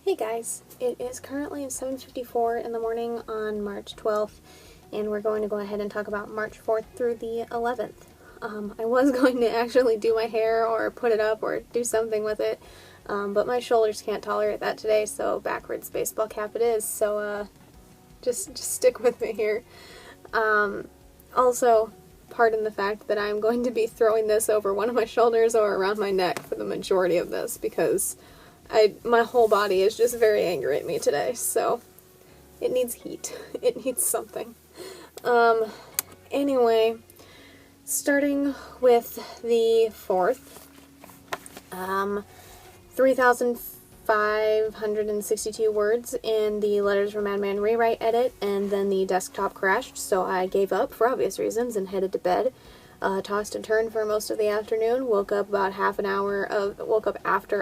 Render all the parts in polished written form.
Hey guys, it is currently 7:54 in the morning on March 12th, and we're going to go ahead and talk about March 4th through the 11th. I was going to actually do my hair or put it up or do something with it, but my shoulders can't tolerate that today, so backwards baseball cap it is, so just stick with me here. Also, pardon the fact that I'm going to be throwing this over one of my shoulders or around my neck for the majority of this, because my whole body is just very angry at me today, so it needs heat. It needs something. Anyway, starting with the 4th, 3,562 words in the Letters from Madman rewrite edit, and then the desktop crashed, so I gave up for obvious reasons and headed to bed. Tossed and turned for most of the afternoon, woke up after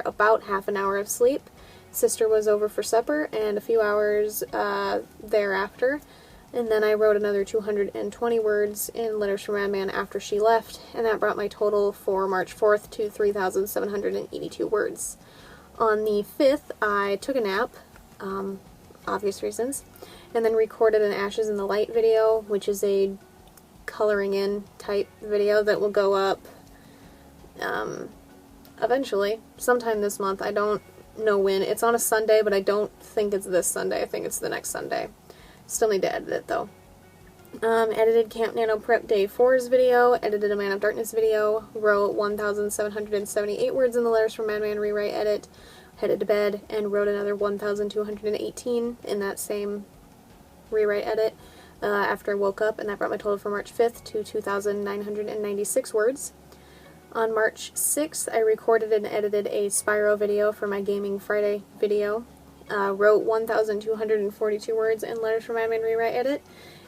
about half an hour of sleep. Sister was over for supper and a few hours thereafter, and then I wrote another 220 words in Letters from Madman after she left, and that brought my total for March 4th to 3,782 words. On the 5th, I took a nap, obvious reasons, and then recorded an Ashes in the Light video, which is a coloring in type video that will go up eventually, sometime this month. I don't know when. It's on a Sunday, but I don't think it's this Sunday. I think it's the next Sunday. Still need to edit it though. Edited Camp Nano Prep Day 4's video, edited a Man of Darkness video, wrote 1,778 words in the Letters from Madman rewrite edit, headed to bed, and wrote another 1,218 in that same rewrite edit after I woke up, and that brought my total for March 5th to 2,996 words. On March 6th, I recorded and edited a Spyro video for my Gaming Friday video, wrote 1,242 words in Letters from Madman rewrite edit,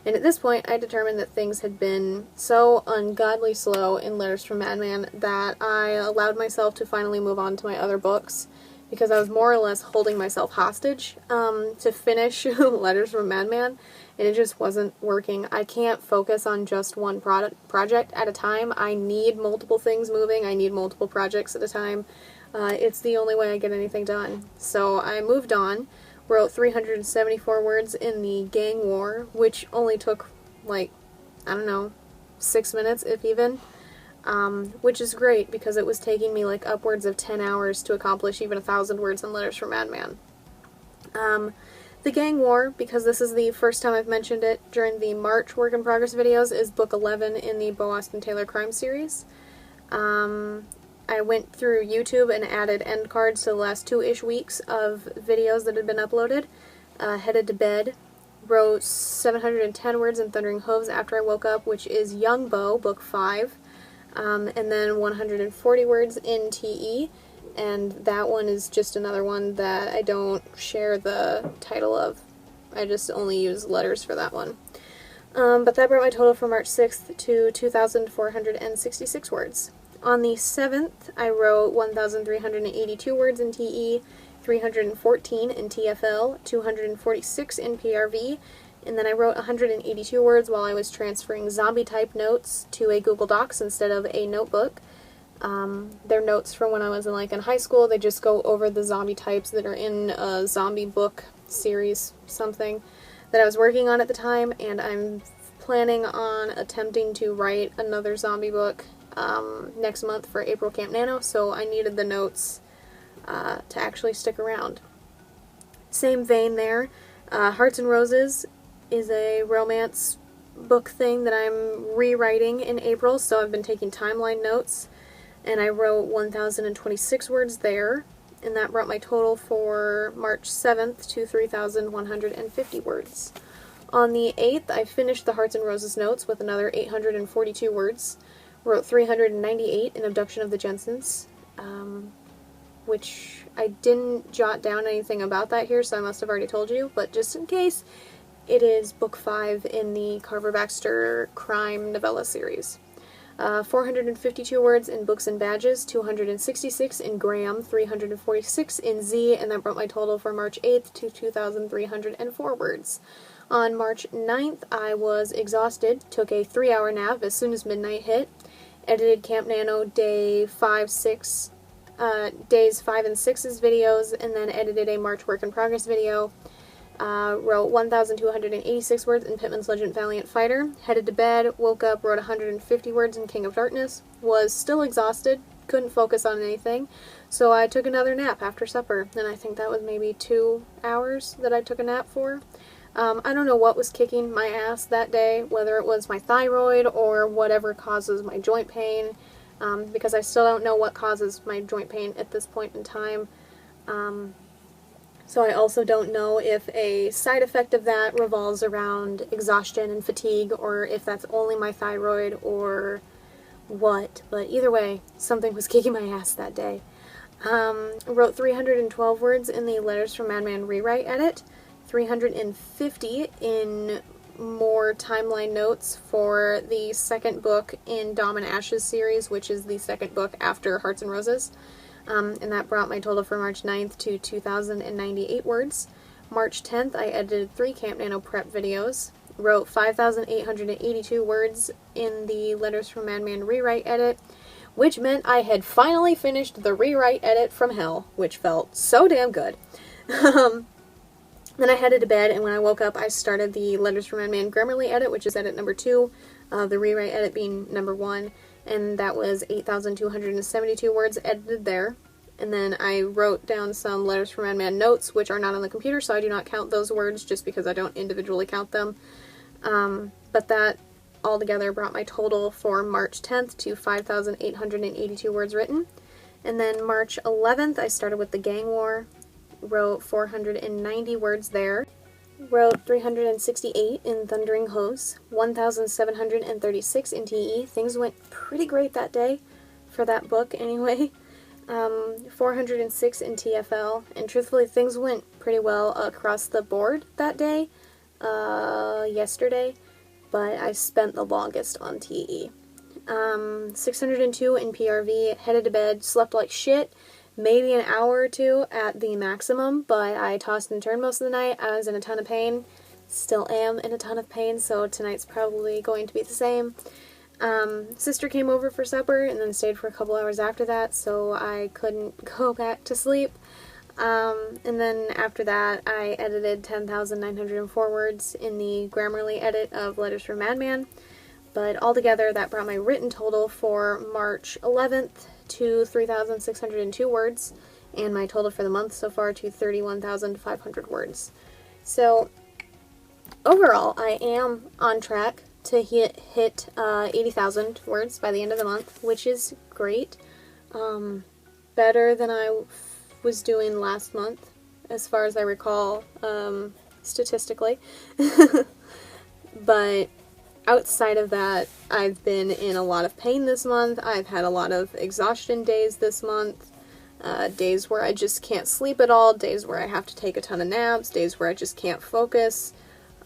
and at this point I determined that things had been so ungodly slow in Letters from Madman that I allowed myself to finally move on to my other books, because I was more or less holding myself hostage to finish Letters from Madman, and it just wasn't working. I can't focus on just one project at a time. I need multiple things moving. I need multiple projects at a time. It's the only way I get anything done. So I moved on, wrote 374 words in the Gang War, which only took, like, I don't know, 6 minutes, if even. Which is great, because it was taking me like upwards of 10 hours to accomplish even 1,000 words in Letters from Madman. The Gang War, because this is the first time I've mentioned it during the March Work in Progress videos, is book 11 in the Bo Austin Taylor crime series. I went through YouTube and added end cards to the last 2-ish weeks of videos that had been uploaded, headed to bed, wrote 710 words in Thundering Hooves after I woke up, which is Young Bo, book 5. And then 140 words in TE, and that one is just another one that I don't share the title of. I just only use letters for that one. But that brought my total for March 6th to 2,466 words. On the 7th, I wrote 1,382 words in TE, 314 in TFL, 246 in PRV, and then I wrote 182 words while I was transferring zombie-type notes to a Google Docs instead of a notebook. They're notes from when I was in high school. They just go over the zombie types that are in a zombie book series, something that I was working on at the time, and I'm planning on attempting to write another zombie book next month for April Camp Nano, so I needed the notes to actually stick around. Same vein there. Hearts and Roses is a romance book thing that I'm rewriting in April, so I've been taking timeline notes, and I wrote 1,026 words there, and that brought my total for March 7th to 3,150 words. On the 8th, I finished the Hearts and Roses notes with another 842 words, wrote 398 in Abduction of the Jensens, which I didn't jot down anything about that here, so I must have already told you, but just in case, it is book 5 in the Carver Baxter crime novella series. 452 words in Books and Badges, 266 in Graham, 346 in Z, and that brought my total for March 8th to 2,304 words. On March 9th, I was exhausted, took a 3-hour nap as soon as midnight hit, edited Camp Nano Day 5, 6, days 5 and 6's videos, and then edited a March work in progress video. Wrote 1,286 words in Pittman's Legend Valiant Fighter. Headed to bed, woke up, wrote 150 words in King of Darkness. Was still exhausted, couldn't focus on anything, so I took another nap after supper, and I think that was maybe 2 hours that I took a nap for. I don't know what was kicking my ass that day, whether it was my thyroid or whatever causes my joint pain, because I still don't know what causes my joint pain at this point in time. So I also don't know if a side effect of that revolves around exhaustion and fatigue, or if that's only my thyroid or what, but either way, something was kicking my ass that day. Wrote 312 words in the Letters from Madman rewrite edit, 350 in more timeline notes for the second book in Dom and Ash's series, which is the second book after Hearts and Roses. And that brought my total for March 9th to 2,098 words. March 10th, I edited 3 Camp Nano prep videos. Wrote 5,882 words in the Letters from Madman rewrite edit, which meant I had finally finished the rewrite edit from hell, which felt so damn good. Then I headed to bed, and when I woke up, I started the Letters from Madman Grammarly edit, which is edit number 2, the rewrite edit being number 1. And that was 8,272 words edited there. And then I wrote down some Letters from Madman notes, which are not on the computer, so I do not count those words just because I don't individually count them. But that altogether brought my total for March 10th to 5,882 words written. And then March 11th, I started with the Gang War, wrote 490 words there. Wrote 368 in Thundering Hose, 1,736 in TE. Things went pretty great that day, for that book anyway. 406 in TFL, and truthfully things went pretty well across the board that day, yesterday, but I spent the longest on TE. 602 in PRV, headed to bed, slept like shit, maybe an hour or 2 at the maximum, but I tossed and turned most of the night. I was in a ton of pain, still am in a ton of pain, so tonight's probably going to be the same. Sister came over for supper and then stayed for a couple hours after that, so I couldn't go back to sleep. And then after that, I edited 10,904 words in the Grammarly edit of Letters from Madman, but altogether that brought my written total for March 11th to 3,602 words, and my total for the month so far to 31,500 words. So, overall, I am on track to hit 80,000 words by the end of the month, which is great. Better than I was doing last month, as far as I recall, statistically. But outside of that, I've been in a lot of pain this month. I've had a lot of exhaustion days this month. Days where I just can't sleep at all, days where I have to take a ton of naps, days where I just can't focus.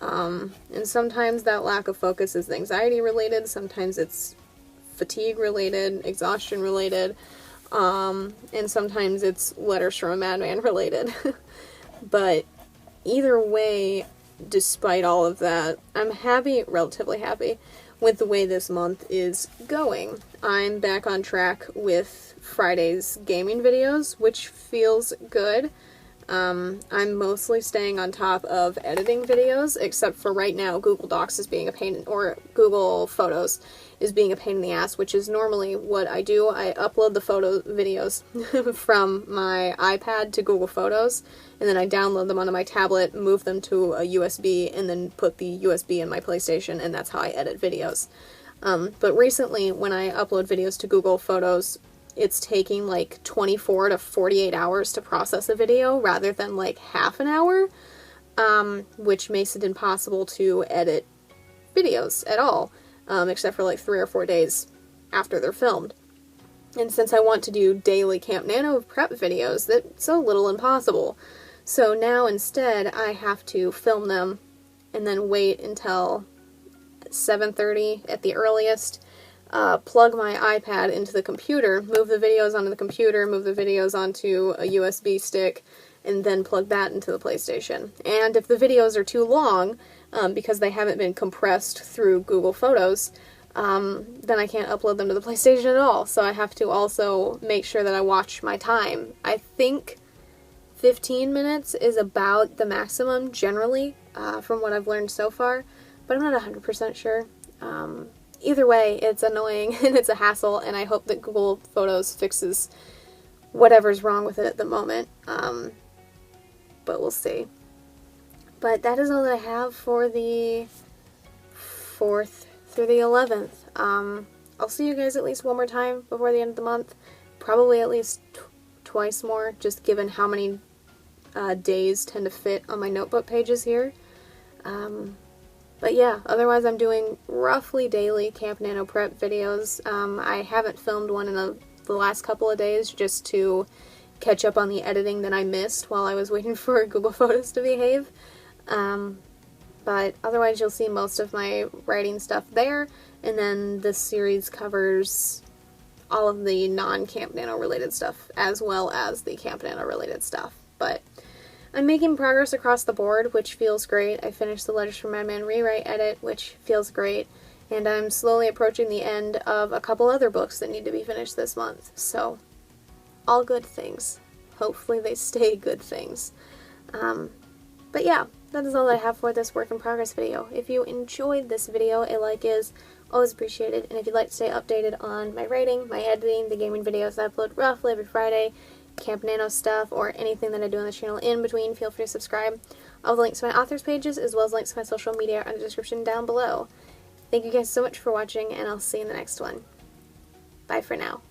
And sometimes that lack of focus is anxiety related, sometimes it's fatigue related, exhaustion related, and sometimes it's Letters from a Madman related. But either way, despite all of that, I'm happy, relatively happy, with the way this month is going. I'm back on track with Friday's gaming videos, which feels good. I'm mostly staying on top of editing videos, except for right now Google Docs is being a pain, or Google Photos is being a pain in the ass, which is normally what I do. I upload the photo videos from my iPad to Google Photos, and then I download them onto my tablet, move them to a USB, and then put the USB in my PlayStation, and that's how I edit videos. But recently, when I upload videos to Google Photos, it's taking like 24 to 48 hours to process a video rather than like half an hour, which makes it impossible to edit videos at all, except for like 3 or 4 days after they're filmed. And since I want to do daily Camp Nano prep videos, that's a little impossible. So now instead I have to film them and then wait until 7:30 at the earliest, plug my iPad into the computer, move the videos onto the computer, move the videos onto a USB stick, and then plug that into the PlayStation. And if the videos are too long, because they haven't been compressed through Google Photos, then I can't upload them to the PlayStation at all. So I have to also make sure that I watch my time. I think 15 minutes is about the maximum generally, from what I've learned so far, but I'm not 100% sure. Either way, it's annoying and it's a hassle, and I hope that Google Photos fixes whatever's wrong with it at the moment, but we'll see. But that is all that I have for the 4th through the 11th. I'll see you guys at least one more time before the end of the month, probably at least twice more, just given how many days tend to fit on my notebook pages here. But yeah, otherwise I'm doing roughly daily Camp Nano prep videos. I haven't filmed one in the last couple of days just to catch up on the editing that I missed while I was waiting for Google Photos to behave. But otherwise you'll see most of my writing stuff there, and then this series covers all of the non-Camp Nano related stuff as well as the Camp Nano related stuff. But I'm making progress across the board, which feels great. I finished the Letters from Madman rewrite edit, which feels great, and I'm slowly approaching the end of a couple other books that need to be finished this month. So, all good things. Hopefully they stay good things. But yeah, that is all that I have for this work in progress video. If you enjoyed this video, a like is always appreciated, and if you'd like to stay updated on my writing, my editing, the gaming videos I upload roughly every Friday, Camp Nano stuff, or anything that I do on the channel in between, feel free to subscribe. All the links to my authors pages, as well as links to my social media, are in the description down below. Thank you guys so much for watching, and I'll see you in the next one. Bye for now.